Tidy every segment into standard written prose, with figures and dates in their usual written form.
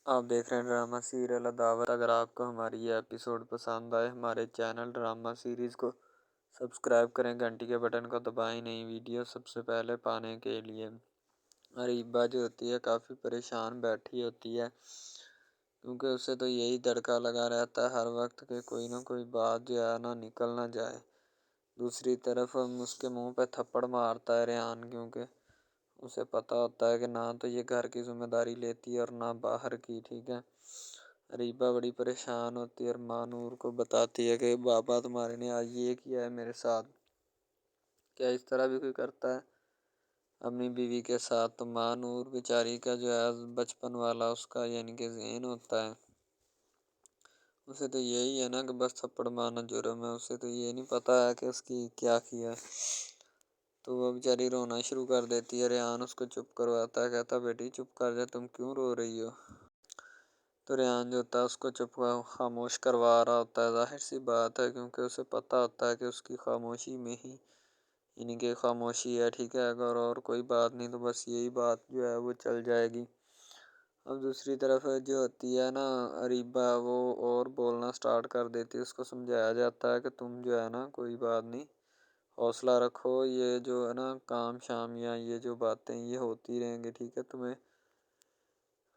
آپ دیکھ رہے ہیں ڈرامہ سیریل عداوت۔ اگر آپ کو ہماری یہ ایپیسوڈ پسند آئے ہمارے چینل ڈرامہ سیریز کو سبسکرائب کریں، گھنٹی کے بٹن کو دبائیں نئی ویڈیو سب سے پہلے پانے کے لیے۔ اریبہ جو ہوتی ہے کافی پریشان بیٹھی ہوتی ہے، کیونکہ اسے تو یہی دڑکا لگا رہتا ہے ہر وقت کہ کوئی نہ کوئی بات جو ہے نا نکل نہ جائے۔ دوسری طرف اس کے منہ پہ تھپڑ مارتا ہے ریحان، کیونکہ اسے پتہ ہوتا ہے کہ نہ تو یہ گھر کی ذمہ داری لیتی ہے اور نہ باہر کی، ٹھیک ہے۔ اریبہ بڑی پریشان ہوتی ہے اور ماں نور کو بتاتی ہے کہ بابا تمہارے نے آج یہ کیا ہے میرے ساتھ، کیا اس طرح بھی کوئی کرتا ہے اپنی بیوی کے ساتھ؟ تو ماں نور بیچاری کا جو ہے بچپن والا اس کا یعنی کہ ذہن ہوتا ہے، اسے تو یہی ہے نا کہ بس تھپڑ مارنا جرم ہے، اسے تو یہ نہیں پتہ ہے کہ اس کی کیا کیا۔ تو وہ بیچاری رونا شروع کر دیتی ہے، ریحان اس کو چپ کرواتا ہے، کہتا بیٹی چپ کر جا، تم کیوں رو رہی ہو؟ تو ریحان جو ہوتا ہے اس کو چپ خاموش کروا رہا ہوتا ہے، ظاہر سی بات ہے کیونکہ اسے پتہ ہوتا ہے کہ اس کی خاموشی میں ہی یعنی کہ خاموشی ہے، ٹھیک ہے۔ اگر اور کوئی بات نہیں تو بس یہی بات جو ہے وہ چل جائے گی۔ اب دوسری طرف جو ہوتی ہے نا اریبہ، وہ اور بولنا سٹارٹ کر دیتی ہے، اس کو سمجھایا جاتا ہے کہ تم جو ہے نا کوئی بات نہیں، حوصلہ رکھو، یہ جو ہے نا کام شام یا یہ جو باتیں یہ ہوتی رہیں گی، ٹھیک ہے، تمہیں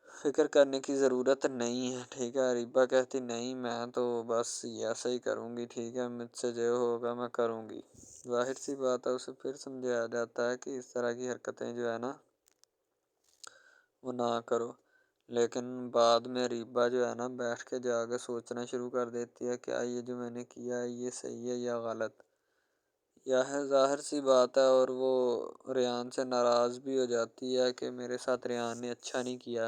فکر کرنے کی ضرورت نہیں ہے، ٹھیک ہے۔ اریبہ کہتی نہیں میں تو بس ایسا ہی کروں گی، ٹھیک ہے، مجھ سے جو ہوگا میں کروں گی۔ ظاہر سی بات ہے اسے پھر سمجھایا جاتا ہے کہ اس طرح کی حرکتیں جو ہے نا وہ نہ کرو، لیکن بعد میں اریبہ جو ہے نا بیٹھ کے جا کے سوچنا شروع کر دیتی ہے کیا یہ جو میں نے کیا ہے یہ صحیح ہے یا غلط، یا ہے ظاہر سی بات ہے۔ اور وہ ریحان سے ناراض بھی ہو جاتی ہے کہ میرے ساتھ ریحان نے اچھا نہیں کیا،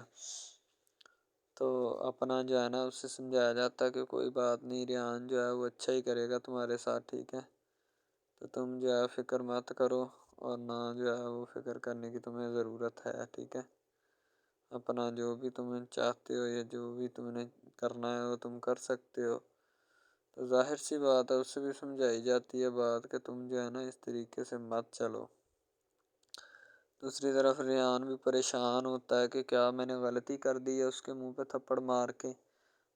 تو اپنا جو ہے نا اسے سمجھایا جاتا ہے کہ کوئی بات نہیں، ریحان جو ہے وہ اچھا ہی کرے گا تمہارے ساتھ، ٹھیک ہے، تو تم جو ہے فکر مت کرو اور نہ جو ہے وہ فکر کرنے کی تمہیں ضرورت ہے، ٹھیک ہے۔ اپنا جو بھی تمہیں چاہتے ہو یا جو بھی تم نے کرنا ہے وہ تم کر سکتے ہو۔ تو ظاہر سی بات ہے اسے بھی سمجھائی جاتی ہے بات کہ تم جو ہے نا اس طریقے سے مت چلو۔ دوسری طرف ریحان بھی پریشان ہوتا ہے کہ کیا میں نے غلطی کر دی ہے اس کے منہ پہ تھپڑ مار کے؟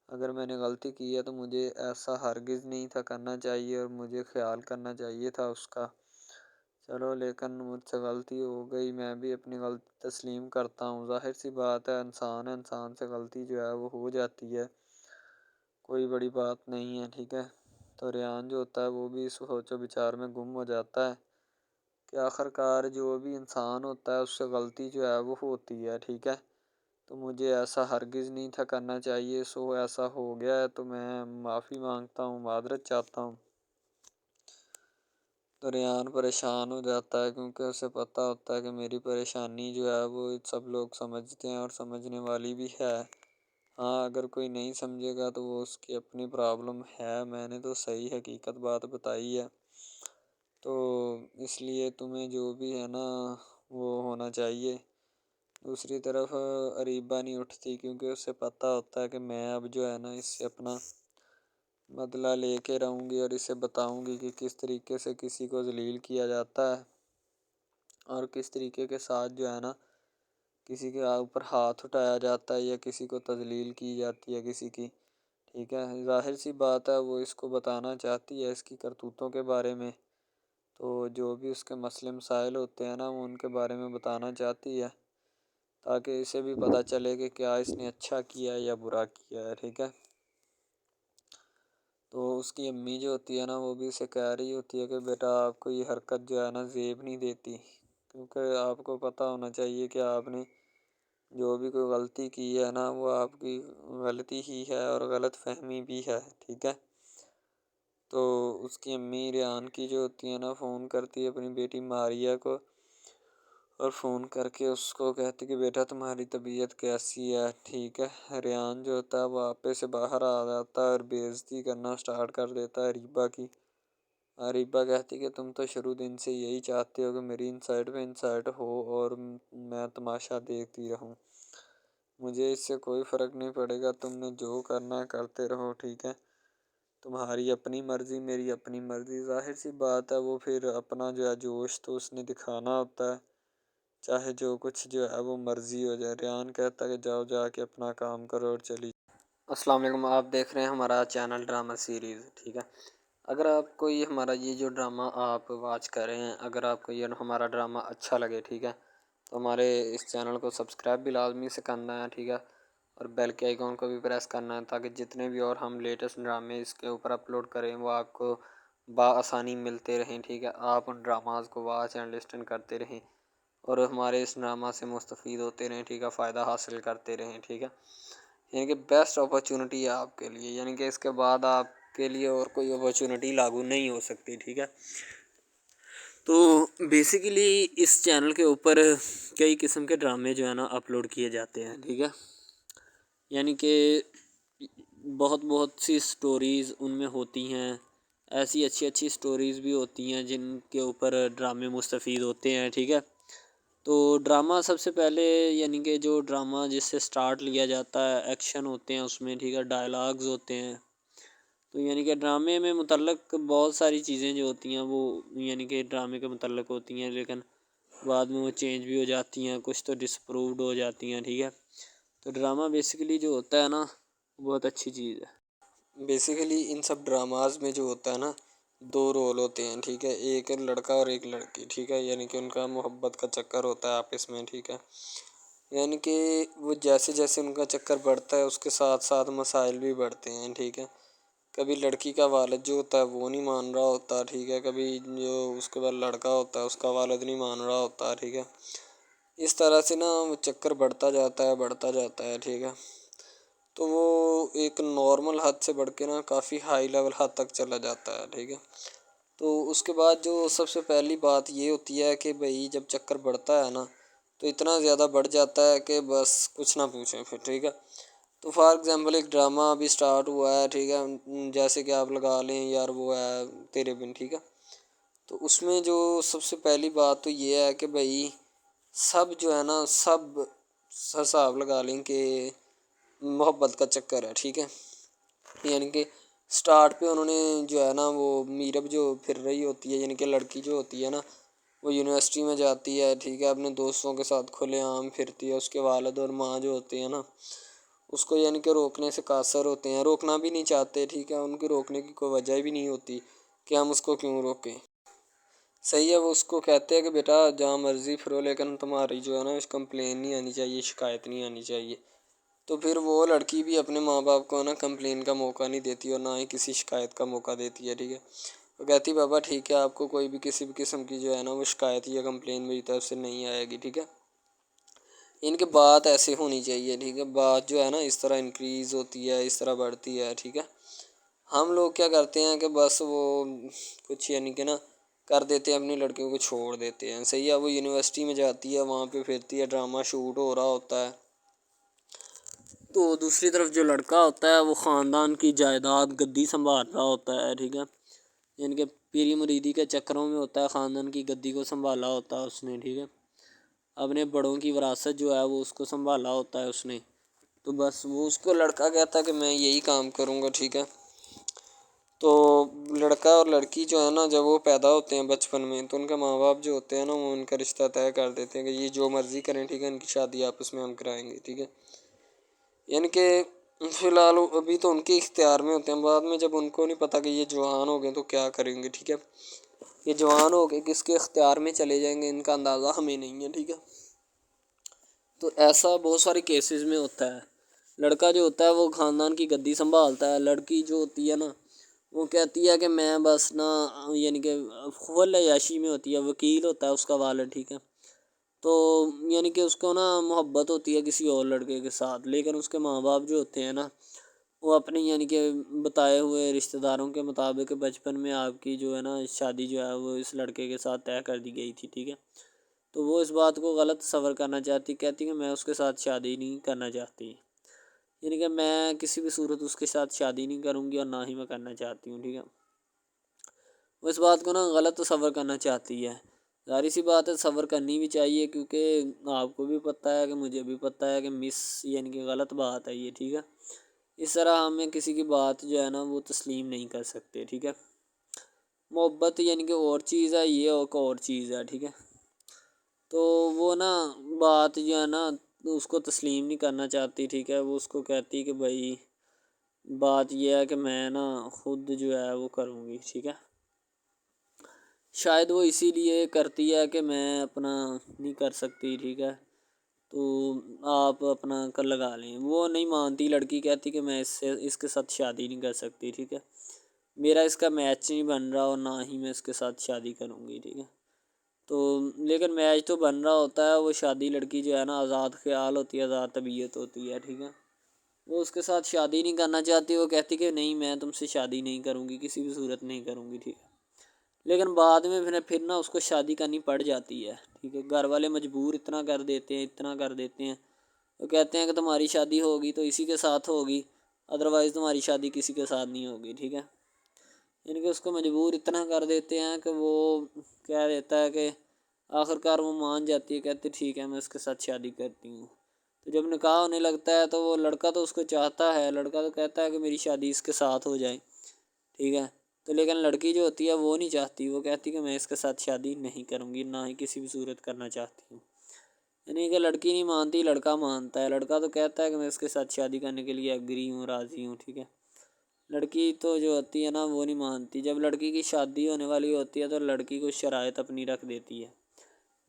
اگر میں نے غلطی کی ہے تو مجھے ایسا ہرگز نہیں تھا کرنا چاہیے اور مجھے خیال کرنا چاہیے تھا اس کا، چلو لیکن مجھ سے غلطی ہو گئی، میں بھی اپنی غلطی تسلیم کرتا ہوں۔ ظاہر سی بات ہے انسان ہے، انسان سے غلطی جو ہے وہ ہو جاتی ہے، کوئی بڑی بات نہیں ہے، ٹھیک ہے۔ تو ریحان جو ہوتا ہے وہ بھی اس سوچ و بچار میں گم ہو جاتا ہے کہ آخر کار جو بھی انسان ہوتا ہے اس سے غلطی جو ہے وہ ہوتی ہے، ٹھیک ہے، تو مجھے ایسا ہرگز نہیں تھا کرنا چاہیے، سو ایسا ہو گیا ہے تو میں معافی مانگتا ہوں، معذرت چاہتا ہوں۔ تو ریحان پریشان ہو جاتا ہے کیونکہ اسے پتہ ہوتا ہے کہ میری پریشانی جو ہے وہ سب لوگ سمجھتے ہیں اور سمجھنے والی بھی ہے، ہاں اگر کوئی نہیں سمجھے گا تو وہ اس کی اپنی پرابلم ہے، میں نے تو صحیح حقیقت بات بتائی ہے، تو اس لیے تمہیں جو بھی ہے نا وہ ہونا چاہیے۔ دوسری طرف اریبہ نہیں اٹھتی کیونکہ اسے پتہ ہوتا ہے کہ میں اب جو ہے نا اس سے اپنا بدلہ لے کے رہوں گی اور اسے بتاؤں گی کہ کس طریقے سے کسی کو ذلیل کیا جاتا ہے اور کس طریقے کے ساتھ جو ہے نا کسی کے اوپر ہاتھ اٹھایا جاتا ہے یا کسی کو تذلیل کی جاتی ہے کسی کی، ٹھیک ہے۔ ظاہر سی بات ہے وہ اس کو بتانا چاہتی ہے اس کی کرتوتوں کے بارے میں، تو جو بھی اس کے مسئلے مسائل ہوتے ہیں نا وہ ان کے بارے میں بتانا چاہتی ہے تاکہ اسے بھی پتہ چلے کہ کیا اس نے اچھا کیا ہے یا برا کیا ہے، ٹھیک ہے۔ تو اس کی امی جو ہوتی ہے نا وہ بھی اسے کہہ رہی ہوتی ہے کہ بیٹا آپ کو یہ حرکت جو ہے نا زیب نہیں دیتی، کیونکہ آپ کو پتہ ہونا چاہیے کہ آپ نے جو بھی کوئی غلطی کی ہے نا وہ آپ کی غلطی ہی ہے اور غلط فہمی بھی ہے، ٹھیک ہے۔ تو اس کی امی ریحان کی جو ہوتی ہے نا فون کرتی ہے اپنی بیٹی ماریہ کو اور فون کر کے اس کو کہتی کہ بیٹا تمہاری طبیعت کیسی ہے، ٹھیک ہے۔ ریحان جو ہوتا ہے وہ آپے سے باہر آ جاتا ہے اور بے عزتی کرنا سٹارٹ کر دیتا ہے اریبہ کی۔ اریبہ کہتی کہ تم تو شروع دن سے یہی چاہتے ہو کہ میری انسائٹ پہ انسائٹ ہو اور میں تماشا دیکھتی رہوں، مجھے اس سے کوئی فرق نہیں پڑے گا، تم نے جو کرنا ہے کرتے رہو، ٹھیک ہے، تمہاری اپنی مرضی میری اپنی مرضی۔ ظاہر سی بات ہے وہ پھر اپنا جو ہے جوش تو اس نے دکھانا ہوتا ہے چاہے جو کچھ جو ہے وہ مرضی ہو جائے، ریان کہتا ہے کہ جاؤ جا کے اپنا کام کرو اور چلی۔ السلام علیکم، آپ دیکھ رہے ہیں ہمارا چینل ڈرامہ سیریز، ٹھیک ہے۔ اگر آپ کو یہ ہمارا یہ جو ڈرامہ آپ واچ کر رہے ہیں، اگر آپ کو یہ ہمارا ڈرامہ اچھا لگے، ٹھیک ہے، تو ہمارے اس چینل کو سبسکرائب بھی لازمی سے کرنا ہے، ٹھیک ہے، اور بیل کے آئیکن کو بھی پریس کرنا ہے تاکہ جتنے بھی اور ہم لیٹسٹ ڈرامے اس کے اوپر اپلوڈ کریں وہ آپ کو بآسانی ملتے رہیں، ٹھیک ہے۔ آپ ان ڈراماز کو واچ اینڈ لسٹن کرتے رہیں اور ہمارے اس ڈرامہ سے مستفید ہوتے رہیں، ٹھیک ہے، فائدہ حاصل کرتے رہیں، ٹھیک ہے۔ یعنی کہ بیسٹ اپرچونٹی ہے آپ کے لیے، یعنی کہ اس کے بعد آپ کے لیے اور کوئی اپرچونٹی لاگو نہیں ہو سکتی، ٹھیک ہے۔ تو بیسیکلی اس چینل کے اوپر کئی قسم کے ڈرامے جو ہے نا اپلوڈ کیے جاتے ہیں، ٹھیک ہے، یعنی کہ بہت سی سٹوریز ان میں ہوتی ہیں، ایسی اچھی سٹوریز بھی ہوتی ہیں جن کے اوپر ڈرامے مستفید ہوتے ہیں، ٹھیک ہے۔ تو ڈرامہ سب سے پہلے یعنی کہ جو ڈرامہ جس سے سٹارٹ لیا جاتا ہے، ایکشن ہوتے ہیں اس میں، ٹھیک ہے، ڈائلاگز ہوتے ہیں، تو یعنی کہ ڈرامے میں متعلق بہت ساری چیزیں جو ہوتی ہیں وہ یعنی کہ ڈرامے کے متعلق ہوتی ہیں، لیکن بعد میں وہ چینج بھی ہو جاتی ہیں، کچھ تو ڈسپرووڈ ہو جاتی ہیں، ٹھیک ہے۔ تو ڈرامہ بیسیکلی جو ہوتا ہے نا بہت اچھی چیز ہے۔ بیسیکلی ان سب ڈراماز میں جو ہوتا ہے نا دو رول ہوتے ہیں، ٹھیک ہے، ایک لڑکا اور ایک لڑکی، ٹھیک ہے، یعنی کہ ان کا محبت کا چکر ہوتا ہے آپس میں، ٹھیک ہے، یعنی کہ وہ جیسے جیسے ان کا چکر بڑھتا ہے اس کے ساتھ ساتھ مسائل بھی بڑھتے ہیں، ٹھیک ہے۔ کبھی لڑکی کا والد جو ہوتا ہے وہ نہیں مان رہا ہوتا، ٹھیک ہے، کبھی جو اس کے بعد لڑکا ہوتا ہے اس کا والد نہیں مان رہا ہوتا، ٹھیک ہے۔ اس طرح سے نا وہ چکر بڑھتا جاتا ہے، ٹھیک ہے۔ تو وہ ایک نارمل حد سے بڑھ کے نا کافی ہائی لیول حد تک چلا جاتا ہے، ٹھیک ہے۔ تو اس کے بعد جو سب سے پہلی بات یہ ہوتی ہے کہ بھئی جب چکر بڑھتا ہے نا تو اتنا زیادہ بڑھ جاتا ہے کہ بس کچھ نہ پوچھیں پھر، ٹھیک ہے۔ تو فار ایگزامپل ایک ڈرامہ ابھی سٹارٹ ہوا ہے، ٹھیک ہے، جیسے کہ آپ لگا لیں یار وہ ہے تیرے بن، ٹھیک ہے۔ تو اس میں جو سب سے پہلی بات تو یہ ہے کہ بھئی سب جو ہے نا سب حساب لگا لیں کہ محبت کا چکر ہے، ٹھیک ہے، یعنی کہ سٹارٹ پہ انہوں نے جو ہے نا وہ میرب جو پھر رہی ہوتی ہے، یعنی کہ لڑکی جو ہوتی ہے نا وہ یونیورسٹی میں جاتی ہے، ٹھیک ہے، اپنے دوستوں کے ساتھ کھلے عام پھرتی ہے، اس کے والد اور ماں جو ہوتے ہیں نا اس کو یعنی کہ روکنے سے قاصر ہوتے ہیں، روکنا بھی نہیں چاہتے، ٹھیک ہے، ان کی روکنے کی کوئی وجہ بھی نہیں ہوتی کہ ہم اس کو کیوں روکیں، صحیح ہے۔ وہ اس کو کہتے ہیں کہ بیٹا جہاں مرضی پھرو لیکن تمہاری جو ہے نا کمپلین نہیں آنی چاہیے، شکایت نہیں آنی چاہیے۔ تو پھر وہ لڑکی بھی اپنے ماں باپ کو نا کمپلین کا موقع نہیں دیتی اور نہ ہی کسی شکایت کا موقع دیتی ہے، ٹھیک ہے۔ وہ کہتی بابا ٹھیک ہے آپ کو کوئی بھی کسی بھی قسم کی جو ہے نا وہ شکایت یا کمپلین میری طرف سے نہیں آئے گی، ٹھیک ہے۔ ان کے بات ایسے ہونی چاہیے، ٹھیک ہے، بات جو ہے نا اس طرح انکریز ہوتی ہے، اس طرح بڑھتی ہے، ٹھیک ہے۔ ہم لوگ کیا کرتے ہیں کہ بس وہ کچھ یعنی کہ نا کر دیتے ہیں، اپنی لڑکیوں کو چھوڑ دیتے ہیں، صحیح ہے۔ وہ یونیورسٹی میں جاتی ہے، وہاں پہ پھرتی ہے، ڈرامہ شوٹ ہو رہا ہوتا ہے، تو دوسری طرف جو لڑکا ہوتا ہے وہ خاندان کی جائیداد گدی سنبھال رہا ہوتا ہے، ٹھیک ہے، یعنی کہ پیری مریدی کے چکروں میں ہوتا ہے، خاندان کی گدی کو سنبھالا ہوتا ہے اس نے، ٹھیک ہے، اپنے بڑوں کی وراثت جو ہے وہ اس کو سنبھالا ہوتا ہے اس نے، تو بس وہ اس کو لڑکا کہتا ہے کہ میں یہی کام کروں گا، ٹھیک ہے۔ تو لڑکا اور لڑکی جو ہے نا جب وہ پیدا ہوتے ہیں بچپن میں تو ان کے ماں باپ جو ہوتے ہیں نا وہ ان کا رشتہ طے کر دیتے ہیں کہ یہ جو مرضی کریں، ٹھیک ہے، ان کی شادی آپس میں ہم کرائیں گے، ٹھیک ہے، یعنی کہ فی الحال ابھی تو ان کے اختیار میں ہوتے ہیں، بعد میں جب ان کو نہیں پتہ کہ یہ جوان ہو گئے تو کیا کریں گے، ٹھیک ہے، یہ جوان ہو کے کس کے اختیار میں چلے جائیں گے ان کا اندازہ ہمیں نہیں ہے، ٹھیک ہے۔ تو ایسا بہت سارے کیسز میں ہوتا ہے، لڑکا جو ہوتا ہے وہ خاندان کی گدی سنبھالتا ہے، لڑکی جو ہوتی ہے نا وہ کہتی ہے کہ میں بس نا یعنی کہ فل عیاشی میں ہوتی ہے، وکیل ہوتا ہے اس کا والد، ٹھیک ہے، تو یعنی کہ اس کو نا محبت ہوتی ہے کسی اور لڑکے کے ساتھ، لیکن اس کے ماں باپ جو ہوتے ہیں نا وہ اپنی یعنی کہ بتائے ہوئے رشتہ داروں کے مطابق بچپن میں آپ کی جو ہے نا شادی جو ہے وہ اس لڑکے کے ساتھ طے کر دی گئی تھی، ٹھیک ہے، تو وہ اس بات کو غلط تصور کرنا چاہتی، کہتی کہ میں اس کے ساتھ شادی نہیں کرنا چاہتی، یعنی کہ میں کسی بھی صورت اس کے ساتھ شادی نہیں کروں گی اور نہ ہی میں کرنا چاہتی ہوں، ٹھیک ہے۔ وہ اس بات کو نا غلط تصور کرنا چاہتی ہے، ظاہر سی بات ہے تصور کرنی بھی چاہیے کیونکہ آپ کو بھی پتہ ہے کہ مجھے بھی پتہ ہے کہ یعنی کہ غلط بات ہے یہ، ٹھیک ہے، اس طرح ہمیں کسی کی بات جو ہے نا وہ تسلیم نہیں کر سکتے، ٹھیک ہے۔ محبت یعنی کہ اور چیز ہے، یہ اور چیز ہے، ٹھیک ہے۔ تو وہ نا بات جو ہے نا اس کو تسلیم نہیں کرنا چاہتی، ٹھیک ہے، وہ اس کو کہتی کہ بھائی بات یہ ہے کہ میں نا خود جو ہے وہ کروں گی، ٹھیک ہے۔ شاید وہ اسی لیے کرتی ہے کہ میں اپنا نہیں کر سکتی، ٹھیک ہے، تو آپ اپنا کر لگا لیں۔ وہ نہیں مانتی، لڑکی کہتی کہ میں اس کے ساتھ شادی نہیں کر سکتی، ٹھیک ہے، میرا اس کا میچ نہیں بن رہا اور نہ ہی میں اس کے ساتھ شادی کروں گی، ٹھیک ہے۔ تو لیکن میچ تو بن رہا ہوتا ہے، وہ شادی لڑکی جو ہے نا آزاد خیال ہوتی ہے، آزاد طبیعت ہوتی ہے، ٹھیک ہے، وہ اس کے ساتھ شادی نہیں کرنا چاہتی، وہ کہتی کہ نہیں میں تم سے شادی نہیں کروں گی، کسی بھی صورت نہیں کروں گی، ٹھیک ہے۔ لیکن بعد میں پھر نا اس کو شادی کرنی پڑ جاتی ہے، ٹھیک ہے، گھر والے مجبور اتنا کر دیتے ہیں، وہ کہتے ہیں کہ تمہاری شادی ہوگی تو اسی کے ساتھ ہوگی، ادروائز تمہاری شادی کسی کے ساتھ نہیں ہوگی، ٹھیک ہے۔ یعنی کہ اس کو مجبور اتنا کر دیتے ہیں کہ وہ کہہ دیتا ہے کہ آخر کار وہ مان جاتی ہے، کہتے ٹھیک ہے میں اس کے ساتھ شادی کرتی ہوں۔ تو جب نکاح ہونے لگتا ہے تو وہ لڑکا تو اس کو چاہتا ہے، لڑکا تو کہتا ہے کہ میری شادی اس کے ساتھ ہو جائے، ٹھیک ہے، تو لیکن لڑکی جو ہوتی ہے وہ نہیں چاہتی، وہ کہتی کہ میں اس کے ساتھ شادی نہیں کروں گی، نہ ہی کسی بھی صورت کرنا چاہتی ہوں۔ یعنی کہ لڑکی نہیں مانتی، لڑکا مانتا ہے، لڑکا تو کہتا ہے کہ میں اس کے ساتھ شادی کرنے کے لیے ایگری ہوں، راضی ہوں، ٹھیک ہے۔ لڑکی تو جو ہوتی ہے نا وہ نہیں مانتی، جب لڑکی کی شادی ہونے والی ہوتی ہے تو لڑکی کو شرائط اپنی رکھ دیتی ہے،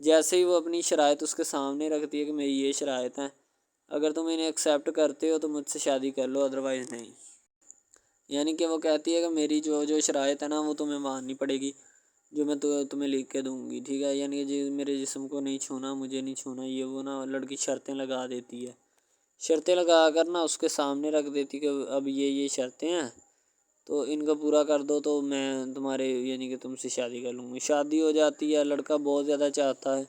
جیسے ہی وہ اپنی شرائط اس کے سامنے رکھتی ہے کہ میری یہ شرائط ہیں، اگر تم انہیں ایکسیپٹ کرتے ہو تو مجھ سے شادی کر لو، ادروائز نہیں۔ یعنی کہ وہ کہتی ہے کہ میری جو شرائط ہے نا وہ تمہیں ماننی پڑے گی، جو میں تمہیں لکھ کے دوں گی، ٹھیک ہے، یعنی کہ میرے جسم کو نہیں چھونا، مجھے نہیں چھونا، یہ وہ نا لڑکی شرطیں لگا دیتی ہے، شرطیں لگا کر نا اس کے سامنے رکھ دیتی کہ اب یہ شرطیں ہیں تو ان کو پورا کر دو تو میں تمہارے یعنی کہ تم سے شادی کر لوں گی۔ شادی ہو جاتی ہے، لڑکا بہت زیادہ چاہتا ہے،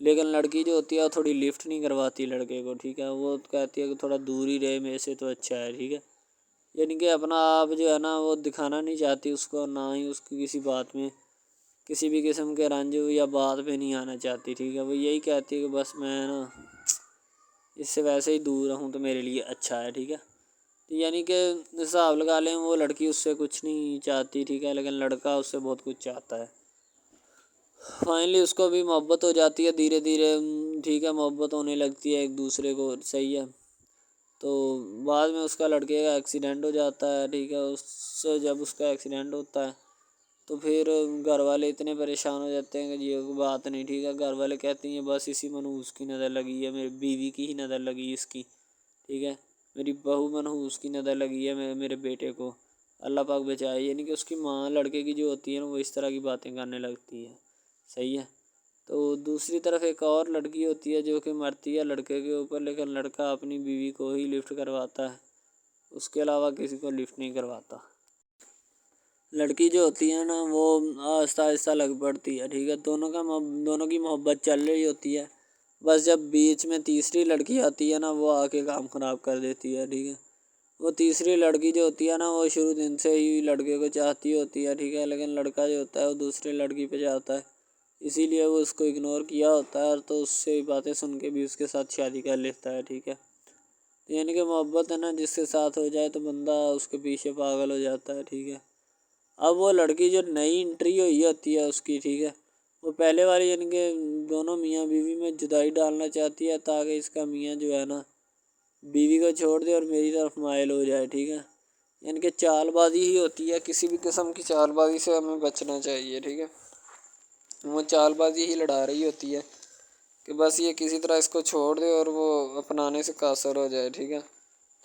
لیکن لڑکی جو ہوتی ہے وہ تھوڑی لفٹ نہیں کرواتی لڑکے کو، ٹھیک ہے، وہ کہتی ہے کہ تھوڑا دور ہی رہے میرے سے تو اچھا ہے، ٹھیک ہے، یعنی کہ اپنا آپ جو ہے نا وہ دکھانا نہیں چاہتی اس کو، نہ ہی اس کی کسی بات میں کسی بھی قسم کے رنج یا بات پہ نہیں آنا چاہتی، ٹھیک ہے، وہ یہی کہتی ہے کہ بس میں نا اس سے ویسے ہی دور رہوں تو میرے لیے اچھا ہے، ٹھیک ہے۔ یعنی کہ حساب لگا لیں وہ لڑکی اس سے کچھ نہیں چاہتی، ٹھیک ہے، لیکن لڑکا اس سے بہت کچھ چاہتا ہے۔ فائنلی اس کو بھی محبت ہو جاتی ہے دھیرے دھیرے، ٹھیک ہے، محبت ہونے لگتی ہے ایک دوسرے کو، صحیح ہے۔ تو بعد میں اس کا لڑکے کا ایکسیڈنٹ ہو جاتا ہے، ٹھیک ہے، جب اس کا ایکسیڈنٹ ہوتا ہے تو پھر گھر والے اتنے پریشان ہو جاتے ہیں کہ یہ بات نہیں، ٹھیک ہے، گھر والے کہتے ہیں بس اسی منحوس کی نظر لگی ہے، میری بیوی کی ہی نظر لگی اس کی، ٹھیک ہے، میری بہو منحوس کی نظر لگی ہے میرے بیٹے کو، اللہ پاک بچائے۔ یعنی کہ اس کی ماں لڑکے کی جو ہوتی ہے نا وہ اس طرح کی باتیں کرنے لگتی ہے، صحیح ہے۔ تو دوسری طرف ایک اور لڑکی ہوتی ہے جو کہ مرتی ہے لڑکے کے اوپر، لیکن لڑکا اپنی بیوی کو ہی لفٹ کرواتا ہے، اس کے علاوہ کسی کو لفٹ نہیں کرواتا۔ لڑکی جو ہوتی ہے نا وہ آہستہ آہستہ لگ پڑتی ہے، ٹھیک ہے، دونوں کی محبت چل رہی ہوتی ہے، بس جب بیچ میں تیسری لڑکی آتی ہے نا وہ آ کے کام خراب کر دیتی ہے، ٹھیک ہے۔ وہ تیسری لڑکی جو ہوتی ہے نا وہ شروع دن سے ہی لڑکے کو چاہتی ہوتی ہے، ٹھیک ہے، لیکن لڑکا جو ہوتا ہے وہ دوسری لڑکی پہ جاتا ہے، اسی لیے وہ اس کو اگنور کیا ہوتا ہے، تو اس سے باتیں سن کے بھی اس کے ساتھ شادی کر لیتا ہے، ٹھیک ہے۔ یعنی کہ محبت ہے نا جس کے ساتھ ہو جائے تو بندہ اس کے پیچھے پاگل ہو جاتا ہے، ٹھیک ہے۔ اب وہ لڑکی جو نئی انٹری ہوئی ہوتی ہے اس کی، ٹھیک ہے، وہ پہلے والی یعنی کہ دونوں میاں بیوی میں جدائی ڈالنا چاہتی ہے تاکہ اس کا میاں جو ہے نا بیوی کو چھوڑ دے اور میری طرف مائل ہو جائے، ٹھیک ہے، یعنی کہ چال بازی ہی ہوتی ہے، کسی بھی قسم کی چال بازی سے ہمیں بچنا چاہیے، ٹھیک ہے۔ وہ چال بازی ہی لڑا رہی ہوتی ہے کہ بس یہ کسی طرح اس کو چھوڑ دے اور وہ اپنانے سے قاصر ہو جائے، ٹھیک ہے۔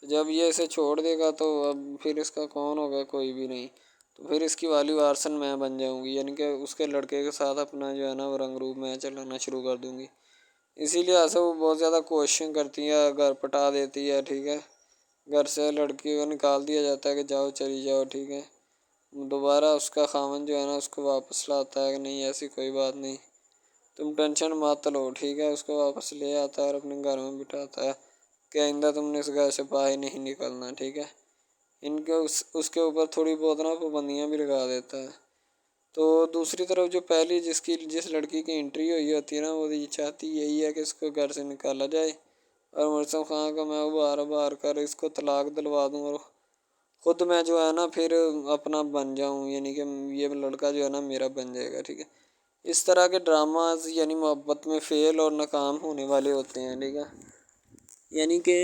تو جب یہ اسے چھوڑ دے گا تو اب پھر اس کا کون ہوگا، کوئی بھی نہیں، تو پھر اس کی والی وارثن میں بن جاؤں گی، یعنی کہ اس کے لڑکے کے ساتھ اپنا جو ہے نا وہ رنگ روپ میں چلانا شروع کر دوں گی۔ اسی لیے ایسا وہ بہت زیادہ کوششیں کرتی ہے، گھر پٹا دیتی ہے، ٹھیک ہے، گھر سے لڑکی کو نکال دیا جاتا ہے کہ جاؤ چلی جاؤ، ٹھیک ہے۔ دوبارہ اس کا خاوند جو ہے نا اس کو واپس لاتا ہے کہ نہیں ایسی کوئی بات نہیں، تم ٹینشن مت لو، ٹھیک ہے، اس کو واپس لے آتا ہے اور اپنے گھر میں بٹھاتا ہے کہ آئندہ تم نے اس گھر سے باہر نہیں نکلنا، ٹھیک ہے۔ ان کے اس کے اوپر تھوڑی بہت نا پابندیاں بھی لگا دیتا ہے۔ تو دوسری طرف جو پہلی جس لڑکی کی انٹری ہوئی ہوتی ہے نا وہ یہ چاہتی یہی ہے کہ اس کو گھر سے نکالا جائے اور مرسم خان کو میں بار کر اس کو طلاق دلوا دوں اور خود میں جو ہے نا پھر اپنا بن جاؤں، یعنی کہ یہ لڑکا جو ہے نا میرا بن جائے گا، ٹھیک ہے۔ اس طرح کے ڈراماز یعنی محبت میں فیل اور ناکام ہونے والے ہوتے ہیں، ٹھیک ہے. یعنی کہ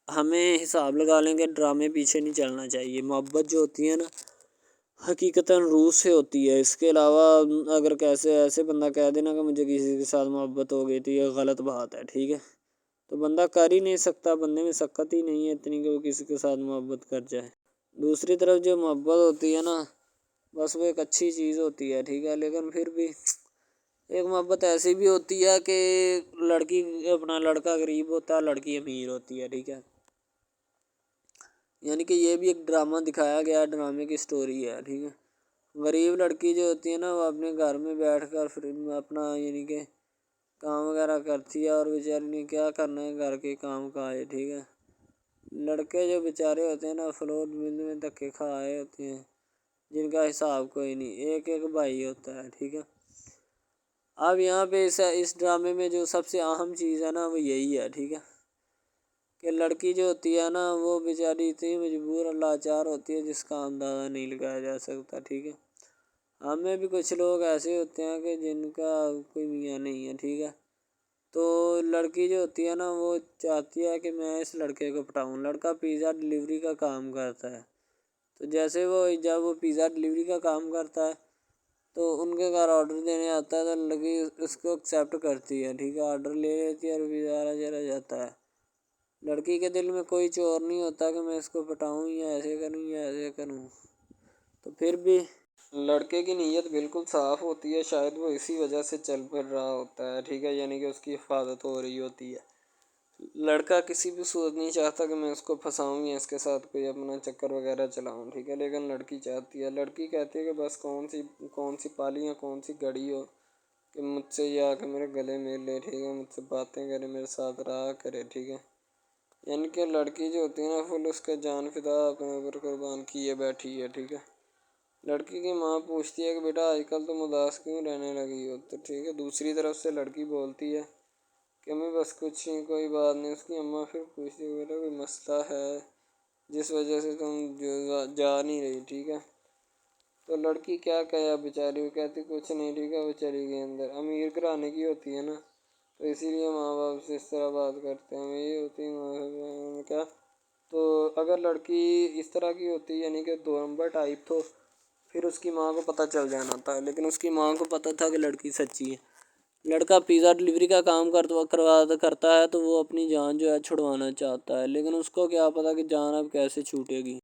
ہمیں حساب لگا لیں کہ ڈرامے پیچھے نہیں چلنا چاہیے. محبت جو ہوتی ہے نا حقیقتاً روح سے ہوتی ہے. اس کے علاوہ اگر کیسے ایسے بندہ کہہ دینا کہ مجھے کسی کے ساتھ محبت ہو گئی تھی، یہ غلط بات ہے، ٹھیک ہے. تو بندہ کر ہی نہیں سکتا، بندے میں سکت ہی نہیں ہے اتنی کہ وہ کسی کے ساتھ محبت کر جائے. دوسری طرف جو محبت ہوتی ہے نا بس وہ ایک اچھی چیز ہوتی ہے، ٹھیک ہے. لیکن پھر بھی ایک محبت ایسی بھی ہوتی ہے کہ لڑکا غریب ہوتا ہے، لڑکی امیر ہوتی ہے، ٹھیک ہے. یعنی کہ یہ بھی ایک ڈرامہ دکھایا گیا، ڈرامے کی سٹوری ہے، ٹھیک ہے. غریب لڑکی جو ہوتی ہے نا وہ اپنے گھر میں بیٹھ کر پھر اپنا یعنی کہ کام وغیرہ کرتی ہے، اور بیچاری نے کیا کرنا ہے گھر کے کام کا ہے، ٹھیک ہے. لڑکے جو بیچارے ہوتے ہیں نا فلوٹ مل میں دھکے کھائے ہوتے ہیں، جن کا حساب کوئی نہیں، ایک ایک بھائی ہوتا ہے، ٹھیک ہے. اب یہاں پہ اس ڈرامے میں جو سب سے اہم چیز ہے نا وہ یہی ہے، ٹھیک ہے، کہ لڑکی جو ہوتی ہے نا وہ بیچاری اتنی مجبور اور لاچار ہوتی ہے جس کا اندازہ نہیں لگایا جا سکتا، ٹھیک ہے. ہمیں بھی کچھ لوگ ایسے ہوتے ہیں کہ جن کا کوئی میاں نہیں ہے، ٹھیک ہے. تو لڑکی جو ہوتی ہے نا وہ چاہتی ہے کہ میں اس لڑکے کو پٹاؤں. لڑکا پیزا ڈلیوری کا کام کرتا ہے، تو جیسے جب وہ پیزا ڈلیوری کا کام کرتا ہے تو ان کے گھر آرڈر دینے آتا ہے تو لڑکی اس کو ایکسیپٹ کرتی ہے، ٹھیک ہے. آرڈر لے لیتی ہے اور پیزا چلا جاتا ہے. لڑکی کے دل میں کوئی چور نہیں ہوتا کہ میں اس کو پٹاؤں یا ایسے کروں یا ایسے کروں. تو پھر بھی لڑکے کی نیت بالکل صاف ہوتی ہے، شاید وہ اسی وجہ سے چل پھر رہا ہوتا ہے، ٹھیک ہے. یعنی کہ اس کی حفاظت ہو رہی ہوتی ہے. لڑکا کسی بھی صورت نہیں چاہتا کہ میں اس کو پھنساؤں یا اس کے ساتھ کوئی اپنا چکر وغیرہ چلاؤں، ٹھیک ہے. لیکن لڑکی چاہتی ہے، لڑکی کہتی ہے کہ بس کون سی پالی یا کون سی گڑی ہو کہ مجھ سے یا کہ میرے گلے مل لے، ٹھیک ہے، مجھ سے باتیں کرے، میرے ساتھ رہا کرے، ٹھیک ہے. یعنی کہ لڑکی جو ہوتی ہے نا فل اس کا جان فدا اپنے اوپر قربان کیے بیٹھی ہے، ٹھیک ہے. لڑکی کی ماں پوچھتی ہے کہ بیٹا آج کل تم اداس کیوں رہنے لگی ہو، تو ٹھیک ہے. دوسری طرف سے لڑکی بولتی ہے کہ میں بس کچھ نہیں، کوئی بات نہیں. اس کی اماں پھر پوچھتی ہے بیٹا کوئی مسئلہ ہے جس وجہ سے تم جا نہیں رہی، ٹھیک ہے. تو لڑکی کیا کہے بیچاری، وہ کہتی کچھ نہیں، ٹھیک ہے. وہ چلی گئی اندر. امیر گھرانے کی ہوتی ہے نا تو اسی لیے ماں باپ سے اس طرح بات کرتے ہیں. یہی ہوتی ہے کیا. تو اگر لڑکی اس طرح کی ہوتی یعنی کہ 2 نمبر ٹائپ تو پھر اس کی ماں کو پتہ چل جانا تھا. لیکن اس کی ماں کو پتہ تھا کہ لڑکی سچی ہے. لڑکا پیزا ڈلیوری کا کام کرتا ہے تو وہ اپنی جان جو ہے چھڑوانا چاہتا ہے، لیکن اس کو کیا پتہ کہ جان اب کیسے چھوٹے گی.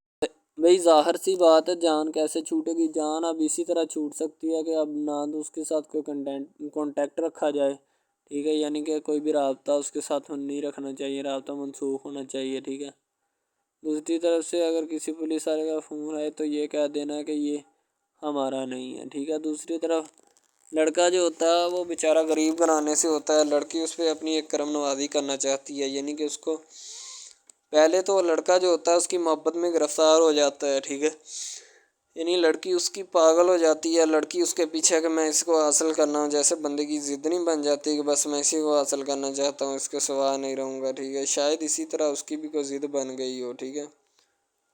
بھئی ظاہر سی بات ہے، جان کیسے چھوٹے گی. جان اب اسی طرح چھوٹ سکتی ہے کہ اب نہ تو اس کے ساتھ کوئی کانٹیکٹ رکھا جائے، ٹھیک ہے. یعنی کہ کوئی بھی رابطہ اس کے ساتھ نہیں رکھنا چاہیے، رابطہ منسوخ ہونا چاہیے، ٹھیک ہے. دوسری طرف سے اگر کسی پولیس والے کا فون آئے تو یہ کہہ دینا کہ یہ ہمارا نہیں ہے، ٹھیک ہے. دوسری طرف لڑکا جو ہوتا ہے وہ بیچارہ غریب گھرانے سے ہوتا ہے. لڑکی اس پہ اپنی ایک کرم نوازی کرنا چاہتی ہے. یعنی کہ اس کو پہلے تو لڑکا جو ہوتا ہے اس کی محبت میں گرفتار ہو جاتا ہے، ٹھیک ہے. یعنی لڑکی اس کی پاگل ہو جاتی ہے. لڑکی اس کے پیچھے کہ میں اس کو حاصل کرنا ہوں، جیسے بندے کی ضد نہیں بن جاتی کہ بس میں اسی کو حاصل کرنا چاہتا ہوں، اس کے سوا نہیں رہوں گا، ٹھیک ہے. شاید اسی طرح اس کی بھی کوئی ضد بن گئی ہو، ٹھیک ہے.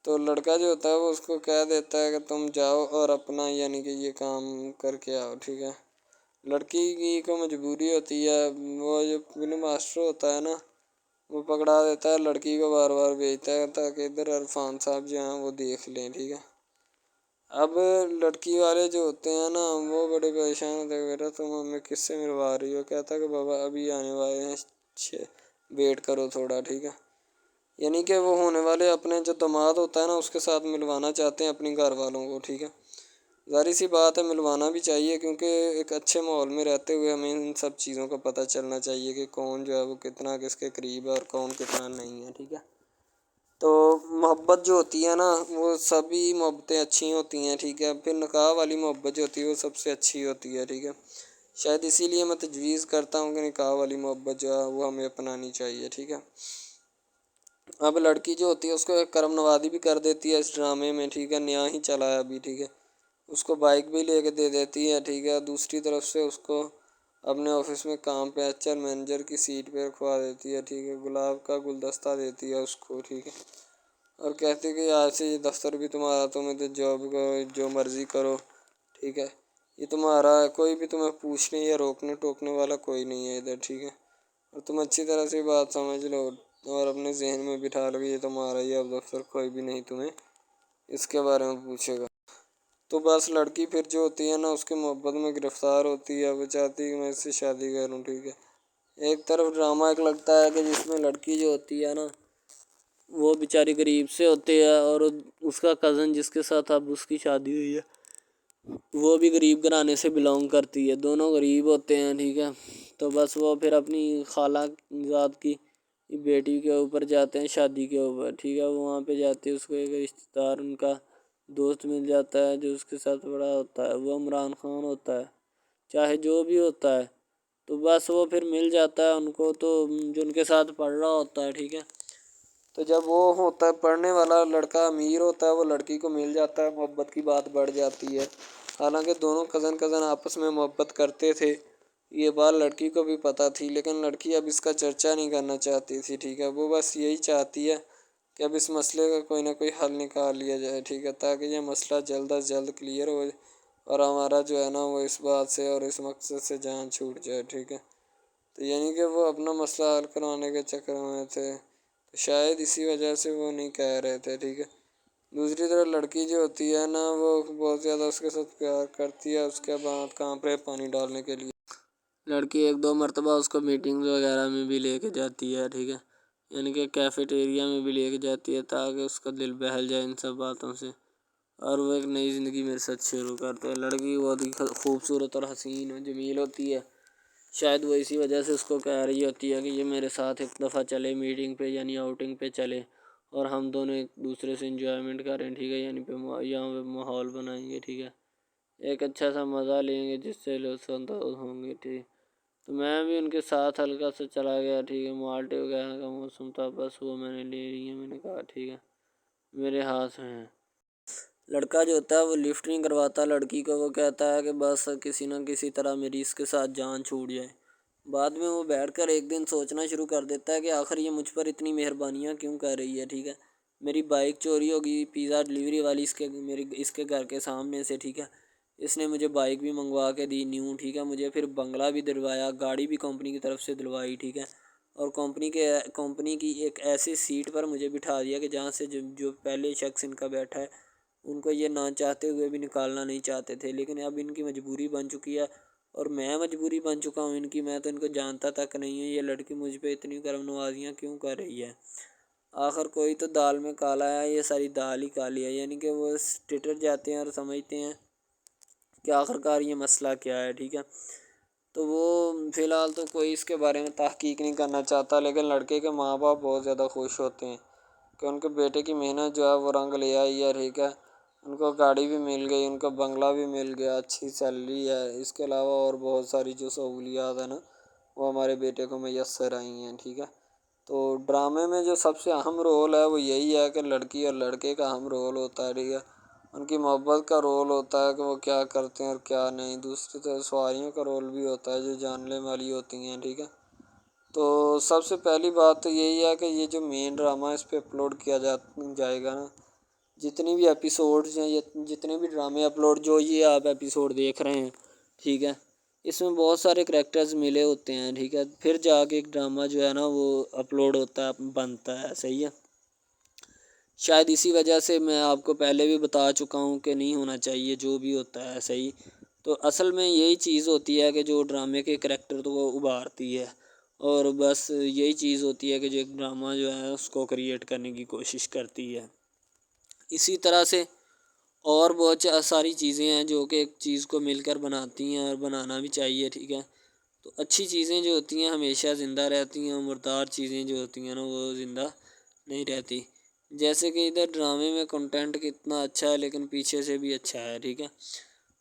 تو لڑکا جو ہوتا ہے وہ اس کو کہہ دیتا ہے کہ تم جاؤ اور اپنا یعنی کہ یہ کام کر کے آؤ، ٹھیک ہے. لڑکی کی کو مجبوری ہوتی ہے. وہ جو فلم ماسٹر ہوتا ہے نا وہ پکڑا دیتا ہے لڑکی کو، بار بار بھیجتا ہے تاکہ ادھر عرفان صاحب جو ہیں وہ دیکھ لیں، ٹھیک ہے. اب لڑکی والے جو ہوتے ہیں نا وہ بڑے پریشان ہوتے ہیں، بیٹا تم ہمیں کس سے ملوا رہی ہو. کہتا ہے کہ بابا ابھی آنے والے ہیں، ویٹ کرو تھوڑا، ٹھیک ہے. یعنی کہ وہ ہونے والے اپنے جو داماد ہوتا ہے نا اس کے ساتھ ملوانا چاہتے ہیں اپنی گھر والوں کو، ٹھیک ہے. ظاہر سی بات ہے ملوانا بھی چاہیے، کیونکہ ایک اچھے ماحول میں رہتے ہوئے ہمیں ان سب چیزوں کا پتہ چلنا چاہیے کہ کون جو ہے وہ کتنا کس کے قریب ہے اور کون کتنا نہیں ہے، ٹھیک ہے. تو محبت جو ہوتی ہے نا وہ سبھی محبتیں اچھی ہوتی ہیں، ٹھیک ہے. پھر نکاح والی محبت جو ہوتی ہے وہ سب سے اچھی ہوتی ہے، ٹھیک ہے. شاید اسی لیے میں تجویز کرتا ہوں کہ نکاح والی محبت جو ہے وہ ہمیں اپنانی چاہیے، ٹھیک ہے. اب لڑکی جو ہوتی ہے اس کو ایک کرم نوازی بھی کر دیتی ہے اس ڈرامے میں، ٹھیک ہے. نیا ہی چلا ہے ابھی، ٹھیک ہے. اس کو بائک بھی لے کے دے دیتی ہے، ٹھیک ہے. دوسری طرف سے اس کو اپنے آفس میں کام پہ ایچ آر مینیجر کی سیٹ پہ رکھوا دیتی ہے، ٹھیک ہے. گلاب کا گلدستہ دیتی ہے اس کو، ٹھیک ہے. اور کہتی ہے کہ آج سے یہ دفتر بھی تمہارا، تمہیں تو جاب کرو جو مرضی کرو، ٹھیک ہے. یہ تمہارا ہے، کوئی بھی تمہیں پوچھنے یا روکنے ٹوکنے والا کوئی نہیں ہے ادھر، ٹھیک ہے؟ اور تم اچھی طرح سے بات سمجھ لو اور اپنے ذہن میں بٹھا لو کہ یہ تمہارا ہی اب دفتر، کوئی بھی نہیں تمہیں اس کے بارے میں پوچھے گا۔ تو بس لڑکی پھر جو ہوتی ہے نا اس کے محبت میں گرفتار ہوتی ہے، وہ چاہتی ہے کہ میں اس سے شادی کروں، ٹھیک ہے؟ ایک طرف ڈرامہ ایک لگتا ہے کہ جس میں لڑکی جو ہوتی ہے نا وہ بیچاری غریب سے ہوتی ہے، اور اس کا کزن جس کے ساتھ اب اس کی شادی ہوئی ہے وہ بھی غریب گھرانے سے بلانگ کرتی ہے، دونوں غریب ہوتے ہیں، ٹھیک ہے؟ تو بس وہ پھر اپنی خالہ ذات کی بیٹی کے اوپر جاتے ہیں شادی کے اوپر، ٹھیک ہے؟ وہاں پہ جاتے ہیں، اس کو ایک رشتہ دار ان کا دوست مل جاتا ہے جو اس کے ساتھ بڑا ہوتا ہے، وہ عمران خان ہوتا ہے، چاہے جو بھی ہوتا ہے، تو بس وہ پھر مل جاتا ہے ان کو، تو جو ان کے ساتھ پڑھ رہا ہوتا ہے، ٹھیک ہے؟ تو جب وہ ہوتا ہے پڑھنے والا لڑکا امیر ہوتا ہے، وہ لڑکی کو مل جاتا ہے، محبت کی بات بڑھ جاتی ہے، حالانکہ دونوں کزن آپس میں محبت کرتے تھے، یہ بات لڑکی کو بھی پتہ تھی، لیکن لڑکی اب اس کا چرچا نہیں کرنا چاہتی تھی، ٹھیک ہے؟ وہ بس یہی چاہتی ہے کہ اب اس مسئلے کا کوئی نہ کوئی حل نکال لیا جائے، ٹھیک ہے؟ تاکہ یہ مسئلہ جلد از جلد کلیئر ہو اور ہمارا جو ہے نا وہ اس بات سے اور اس مقصد سے جان چھوٹ جائے، ٹھیک ہے؟ تو یعنی کہ وہ اپنا مسئلہ حل کروانے کے چکر میں تھے، تو شاید اسی وجہ سے وہ نہیں کہہ رہے تھے، ٹھیک ہے؟ دوسری طرف لڑکی جو ہوتی ہے نا وہ بہت زیادہ اس کے ساتھ پیار کرتی ہے، اس کے بعد کہاں پہ پانی ڈالنے کے لیے لڑکی ایک دو مرتبہ اس کو میٹنگ وغیرہ میں بھی لے کے جاتی ہے، ٹھیک ہے؟ یعنی کہ کیفیٹیریا میں بھی لے کے جاتی ہے تاکہ اس کا دل بہل جائے ان سب باتوں سے، اور وہ ایک نئی زندگی میرے ساتھ شروع کرتے ہیں۔ لڑکی بہت ہی خوبصورت اور حسین و جمیل ہوتی ہے، شاید وہ اسی وجہ سے اس کو کہہ رہی ہوتی ہے کہ یہ میرے ساتھ ایک دفعہ چلے میٹنگ پہ، یعنی آؤٹنگ پہ چلے، اور ہم دونوں ایک دوسرے سے انجوائمنٹ کریں، ٹھیک ہے؟ یعنی یہاں پہ ماحول بنائیں گے، ٹھیک ہے؟ ایک اچھا سا مزہ لیں گے جس سے لطف اندوز ہوں گے، ٹھیک؟ تو میں بھی ان کے ساتھ ہلکا سے چلا گیا، ٹھیک ہے؟ مالٹے وغیرہ کا موسم تھا، بس وہ میں نے لے لی ہے، میں نے کہا ٹھیک ہے میرے ہاتھ میں ہے۔ لڑکا جو ہوتا ہے وہ لفٹ نہیں کرواتا لڑکی کو، وہ کہتا ہے کہ بس کسی نہ کسی طرح میری اس کے ساتھ جان چھوٹ جائے۔ بعد میں وہ بیٹھ کر ایک دن سوچنا شروع کر دیتا ہے کہ آخر یہ مجھ پر اتنی مہربانیاں کیوں کر رہی ہے، ٹھیک ہے؟ میری بائک چوری ہوگی، پیزا ڈلیوری والی اس کے گھر کے سامنے سے، ٹھیک ہے؟ اس نے مجھے بائک بھی منگوا کے دی نیو، ٹھیک ہے؟ مجھے پھر بنگلہ بھی دلوایا، گاڑی بھی کمپنی کی طرف سے دلوائی، ٹھیک ہے؟ اور کمپنی کی ایک ایسی سیٹ پر مجھے بٹھا دیا کہ جہاں سے جو پہلے شخص ان کا بیٹھا ہے ان کو یہ نہ چاہتے ہوئے بھی نکالنا نہیں چاہتے تھے، لیکن اب ان کی مجبوری بن چکی ہے، اور میں مجبوری بن چکا ہوں ان کی، میں تو ان کو جانتا تک نہیں ہوں، یہ لڑکی مجھ پہ اتنی کرم نوازیاں کیوں کر رہی ہے؟ آخر کوئی تو دال میں کالا ہے، یہ ساری دال ہی کالی ہے، یعنی کہ وہ ٹٹر جاتے ہیں اور سمجھتے ہیں کہ آخر کار یہ مسئلہ کیا ہے، ٹھیک ہے؟ تو وہ فی الحال تو کوئی اس کے بارے میں تحقیق نہیں کرنا چاہتا، لیکن لڑکے کے ماں باپ بہت زیادہ خوش ہوتے ہیں کہ ان کے بیٹے کی محنت جو ہے وہ رنگ لے آئی ہے، ٹھیک ہے؟ ان کو گاڑی بھی مل گئی، ان کو بنگلہ بھی مل گیا، اچھی سیلری ہے، اس کے علاوہ اور بہت ساری جو سہولیات ہیں نا وہ ہمارے بیٹے کو میسر آئی ہیں، ٹھیک ہے؟ تو ڈرامے میں جو سب سے اہم رول ہے وہ یہی ہے کہ لڑکی اور لڑکے کا اہم رول ہوتا ہے، ٹھیک ہے؟ ان کی محبت کا رول ہوتا ہے کہ وہ کیا کرتے ہیں اور کیا نہیں، دوسری طرف سواریوں کا رول بھی ہوتا ہے جو جاننے والی ہوتی ہیں، ٹھیک ہے؟ تو سب سے پہلی بات تو یہی ہے کہ یہ جو مین ڈرامہ اس پہ اپلوڈ کیا جائے گا نا، جتنی بھی ایپیسوڈز ہیں یا جتنے بھی ڈرامے اپلوڈ جو یہ آپ ایپیسوڈ دیکھ رہے ہیں، ٹھیک ہے؟ اس میں بہت سارے کریکٹرز ملے ہوتے ہیں، ٹھیک ہے؟ پھر جا کے ایک ڈرامہ جو ہے نا وہ اپلوڈ ہوتا ہے، بنتا ہے، صحیح ہے؟ شاید اسی وجہ سے میں آپ کو پہلے بھی بتا چکا ہوں کہ نہیں ہونا چاہیے جو بھی ہوتا ہے، صحیح؟ تو اصل میں یہی چیز ہوتی ہے کہ جو ڈرامے کے کریکٹر تو وہ ابھارتی ہے، اور بس یہی چیز ہوتی ہے کہ جو ایک ڈرامہ جو ہے اس کو کریٹ کرنے کی کوشش کرتی ہے۔ اسی طرح سے اور بہت ساری چیزیں ہیں جو کہ ایک چیز کو مل کر بناتی ہیں، اور بنانا بھی چاہیے، ٹھیک ہے؟ تو اچھی چیزیں جو ہوتی ہیں ہمیشہ زندہ رہتی ہیں، اور مردار چیزیں جو ہوتی ہیں نا وہ زندہ نہیں رہتی، جیسے کہ ادھر ڈرامے میں کنٹینٹ کتنا اچھا ہے لیکن پیچھے سے بھی اچھا ہے، ٹھیک ہے؟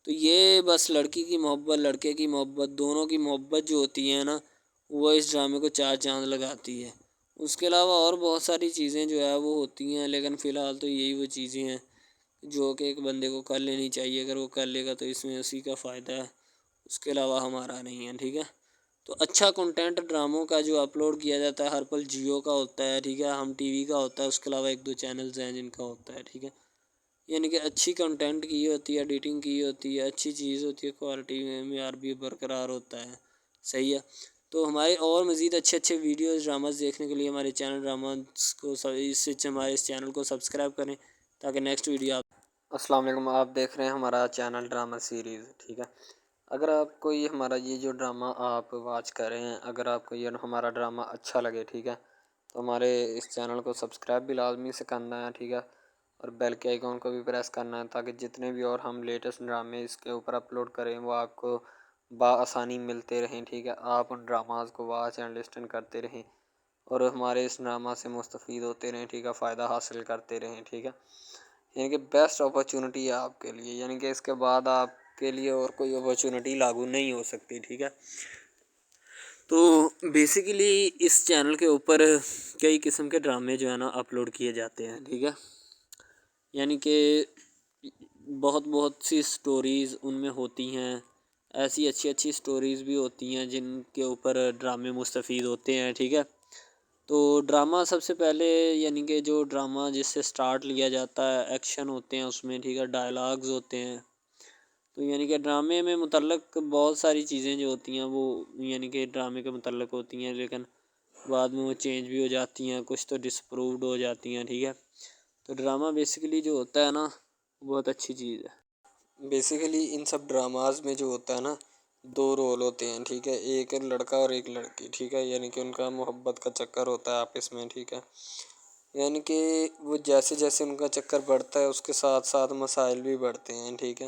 تو یہ بس لڑکی کی محبت لڑکے کی محبت دونوں کی محبت جو ہوتی ہے نا وہ اس ڈرامے کو چار چاند لگاتی ہے۔ اس کے علاوہ اور بہت ساری چیزیں جو ہے وہ ہوتی ہیں، لیکن فی الحال تو یہی وہ چیزیں ہیں جو کہ ایک بندے کو کر لینی چاہیے، اگر وہ کر لے گا تو اس میں اسی کا فائدہ ہے، اس کے علاوہ ہمارا نہیں ہے، ٹھیک ہے؟ تو اچھا کنٹینٹ ڈراموں کا جو اپلوڈ کیا جاتا ہے ہر پل جیو کا ہوتا ہے، ٹھیک ہے؟ ہم ٹی وی کا ہوتا ہے، اس کے علاوہ ایک دو چینلز ہیں جن کا ہوتا ہے، ٹھیک ہے؟ یعنی کہ اچھی کنٹینٹ کی ہوتی ہے، ایڈیٹنگ کی ہوتی ہے، اچھی چیز ہوتی ہے، کوالٹی میں معیار بھی برقرار ہوتا ہے. صحیح ہے. تو ہمارے اور مزید اچھے ویڈیوز ڈراماز دیکھنے کے لیے ہمارے چینل ڈراماز کو ہمارے اس چینل کو سبسکرائب کریں تاکہ نیکسٹ ویڈیو آپ. السلام علیکم، آپ دیکھ رہے ہیں ہمارا چینل ڈرامہ سیریز. ٹھیک ہے، اگر آپ کو یہ ہمارا یہ جو ڈرامہ آپ واچ کر رہے ہیں، اگر آپ کو یہ ہمارا ڈرامہ اچھا لگے، ٹھیک ہے، تو ہمارے اس چینل کو سبسکرائب بھی لازمی سے کرنا ہے. ٹھیک ہے، اور بیل کے آئیکن کو بھی پریس کرنا ہے تاکہ جتنے بھی اور ہم لیٹسٹ ڈرامے اس کے اوپر اپلوڈ کریں وہ آپ کو بآسانی ملتے رہیں. ٹھیک ہے، آپ ان ڈراماز کو واچ اینڈ لسٹن کرتے رہیں اور ہمارے اس ڈرامہ سے مستفید ہوتے رہیں. ٹھیک ہے، فائدہ حاصل کرتے رہیں. ٹھیک ہے، یعنی کہ بیسٹ اپرچونٹی ہے آپ کے لیے، یعنی کہ اس کے بعد آپ کے لیے اور کوئی اپرچونٹی لاگو نہیں ہو سکتی. ٹھیک ہے، تو بیسیکلی اس چینل کے اوپر کئی قسم کے ڈرامے جو ہے نا اپلوڈ کیے جاتے ہیں. ٹھیک ہے، یعنی کہ بہت سی سٹوریز ان میں ہوتی ہیں، ایسی اچھی سٹوریز بھی ہوتی ہیں جن کے اوپر ڈرامے مستفید ہوتے ہیں. ٹھیک ہے، تو ڈرامہ سب سے پہلے یعنی کہ جو ڈرامہ جس سے سٹارٹ لیا جاتا ہے، ایکشن ہوتے ہیں اس میں. ٹھیک ہے، ڈائلاگز ہوتے ہیں. تو یعنی کہ ڈرامے میں متعلق بہت ساری چیزیں جو ہوتی ہیں وہ یعنی کہ ڈرامے کے متعلق ہوتی ہیں، لیکن بعد میں وہ چینج بھی ہو جاتی ہیں، کچھ تو ڈس اپرووڈ ہو جاتی ہیں. ٹھیک ہے، تو ڈرامہ بیسیکلی جو ہوتا ہے نا بہت اچھی چیز ہے. بیسیکلی ان سب ڈراماز میں جو ہوتا ہے نا دو رول ہوتے ہیں. ٹھیک ہے، ایک لڑکا اور ایک لڑکی. ٹھیک ہے، یعنی کہ ان کا محبت کا چکر ہوتا ہے آپس میں. ٹھیک ہے، یعنی کہ وہ جیسے ان کا چکر بڑھتا ہے اس کے ساتھ ساتھ مسائل بھی بڑھتے ہیں. ٹھیک ہے،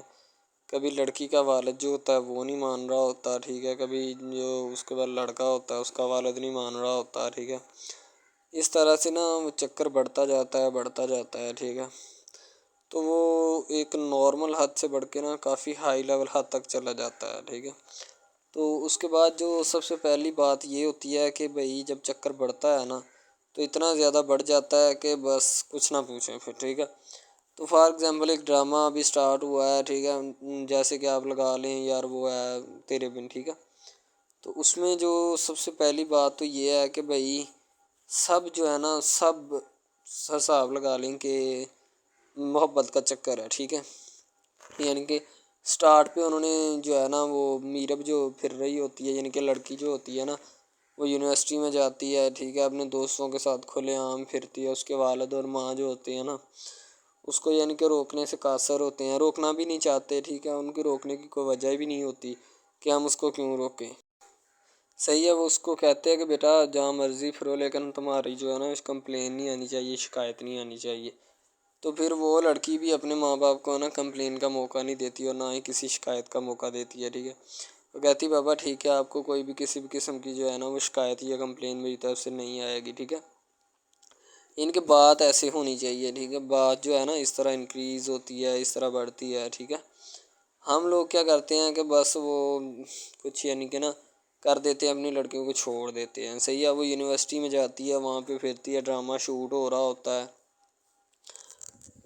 کبھی لڑکی کا والد جو ہوتا ہے وہ نہیں مان رہا ہوتا. ٹھیک ہے، کبھی جو اس کے بعد لڑکا ہوتا ہے اس کا والد نہیں مان رہا ہوتا. ٹھیک ہے، اس طرح سے نا وہ چکر بڑھتا جاتا ہے. ٹھیک ہے، تو وہ ایک نارمل حد سے بڑھ کے نا کافی ہائی لیول حد تک چلا جاتا ہے. ٹھیک ہے، تو اس کے بعد جو سب سے پہلی بات یہ ہوتی ہے کہ بھئی جب چکر بڑھتا ہے نا تو اتنا زیادہ بڑھ جاتا ہے کہ بس کچھ نہ پوچھیں پھر. ٹھیک ہے، تو فار ایگزامپل ایک ڈرامہ ابھی سٹارٹ ہوا ہے. ٹھیک ہے، جیسے کہ آپ لگا لیں یار وہ ہے تیرے بن. ٹھیک ہے، تو اس میں جو سب سے پہلی بات تو یہ ہے کہ بھئی سب جو ہے نا سب حساب لگا لیں کہ محبت کا چکر ہے. ٹھیک ہے، یعنی کہ سٹارٹ پہ انہوں نے جو ہے نا وہ میرب جو پھر رہی ہوتی ہے، یعنی کہ لڑکی جو ہوتی ہے نا وہ یونیورسٹی میں جاتی ہے. ٹھیک ہے، اپنے دوستوں کے ساتھ کھلے عام پھرتی ہے. اس کے والد اور ماں جو ہوتے ہیں نا اس کو یعنی کہ روکنے سے قاصر ہوتے ہیں، روکنا بھی نہیں چاہتے. ٹھیک ہے، ان کے روکنے کی کوئی وجہ بھی نہیں ہوتی کہ ہم اس کو کیوں روکیں. صحیح ہے، وہ اس کو کہتے ہیں کہ بیٹا جہاں مرضی پھرو لیکن تمہاری جو ہے نا کمپلین نہیں آنی چاہیے، شکایت نہیں آنی چاہیے. تو پھر وہ لڑکی بھی اپنے ماں باپ کو نا کمپلین کا موقع نہیں دیتی اور نہ ہی کسی شکایت کا موقع دیتی ہے. ٹھیک ہے، وہ کہتی بابا ٹھیک ہے آپ کو کوئی بھی کسی بھی قسم کی جو ہے نا وہ شکایت یا کمپلین میری طرف سے نہیں آئے گی. ٹھیک ہے، ان کے بات ایسے ہونی چاہیے. ٹھیک ہے، بات جو ہے نا اس طرح انکریز ہوتی ہے، اس طرح بڑھتی ہے. ٹھیک ہے، ہم لوگ کیا کرتے ہیں کہ بس وہ کچھ یعنی کہ نا کر دیتے ہیں، اپنی لڑکیوں کو چھوڑ دیتے ہیں. صحیح ہے، وہ یونیورسٹی میں جاتی ہے، وہاں پہ پھرتی ہے، ڈرامہ شوٹ ہو رہا ہوتا ہے.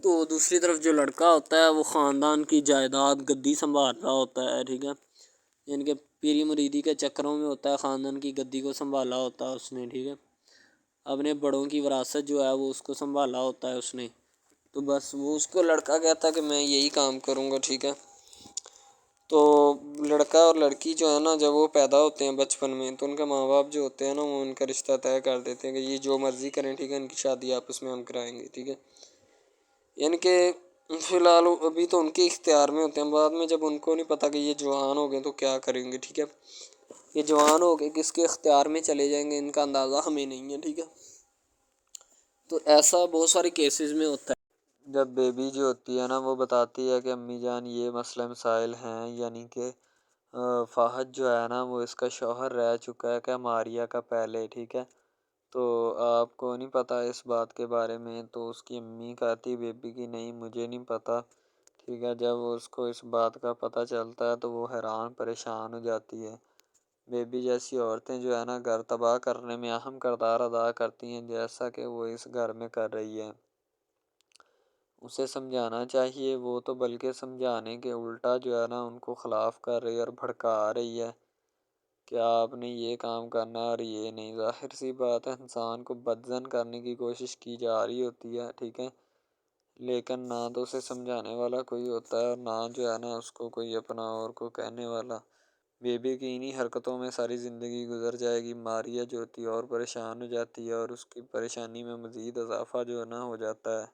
تو دوسری طرف جو لڑکا ہوتا ہے وہ خاندان کی جائیداد گدی سنبھال رہا ہوتا ہے. ٹھیک ہے، یعنی کہ پیری مریدی کے چکروں میں ہوتا ہے، خاندان کی گدی کو سنبھالا ہوتا ہے اس نے. ٹھیک ہے، اپنے بڑوں کی وراثت جو ہے وہ اس کو سنبھالا ہوتا ہے اس نے. تو بس وہ اس کو لڑکا کہتا ہے کہ میں یہی کام کروں گا. ٹھیک ہے، تو لڑکا اور لڑکی جو ہے نا جب وہ پیدا ہوتے ہیں بچپن میں تو ان کے ماں باپ جو ہوتے ہیں نا وہ ان کا رشتہ طے کر دیتے ہیں کہ یہ جو مرضی کریں. ٹھیک ہے، ان کی شادی آپس میں ہم کرائیں گے. ٹھیک ہے، یعنی کہ فی الحال ابھی تو ان کے اختیار میں ہوتے ہیں، بعد میں جب ان کو نہیں پتہ کہ یہ جوان ہو گئے تو کیا کریں گے. ٹھیک ہے، یہ جوان ہو گئے کس کے اختیار میں چلے جائیں گے ان کا اندازہ ہمیں نہیں ہے. ٹھیک ہے، تو ایسا بہت سارے کیسز میں ہوتا ہے. جب بیبی جو ہوتی ہے نا وہ بتاتی ہے کہ امی جان یہ مسئلہ مسائل ہیں، یعنی کہ فہد جو ہے نا وہ اس کا شوہر رہ چکا ہے کہ ماریہ کا پہلے. ٹھیک ہے، تو آپ کو نہیں پتہ اس بات کے بارے میں. تو اس کی امی کہتی بیبی کی نہیں مجھے نہیں پتہ. ٹھیک ہے، جب اس کو اس بات کا پتہ چلتا ہے تو وہ حیران پریشان ہو جاتی ہے. بیبی جیسی عورتیں جو ہے نا گھر تباہ کرنے میں اہم کردار ادا کرتی ہیں، جیسا کہ وہ اس گھر میں کر رہی ہے. اسے سمجھانا چاہیے، وہ تو بلکہ سمجھانے کے الٹا جو ہے نا ان کو خلاف کر رہی ہے اور بھڑکا رہی ہے کہ آپ نے یہ کام کرنا اور یہ نہیں. ظاہر سی بات ہے انسان کو بدزن کرنے کی کوشش کی جا رہی ہوتی ہے. ٹھیک ہے، لیکن نہ تو اسے سمجھانے والا کوئی ہوتا ہے اور نہ جو ہے نا اس کو کوئی اپنا اور کو کہنے والا۔ بیبی کی انہی حرکتوں میں ساری زندگی گزر جائے گی۔ ماریہ جو ہوتی ہے اور پریشان ہو جاتی ہے اور اس کی پریشانی میں مزید اضافہ جو ہے نا ہو جاتا ہے۔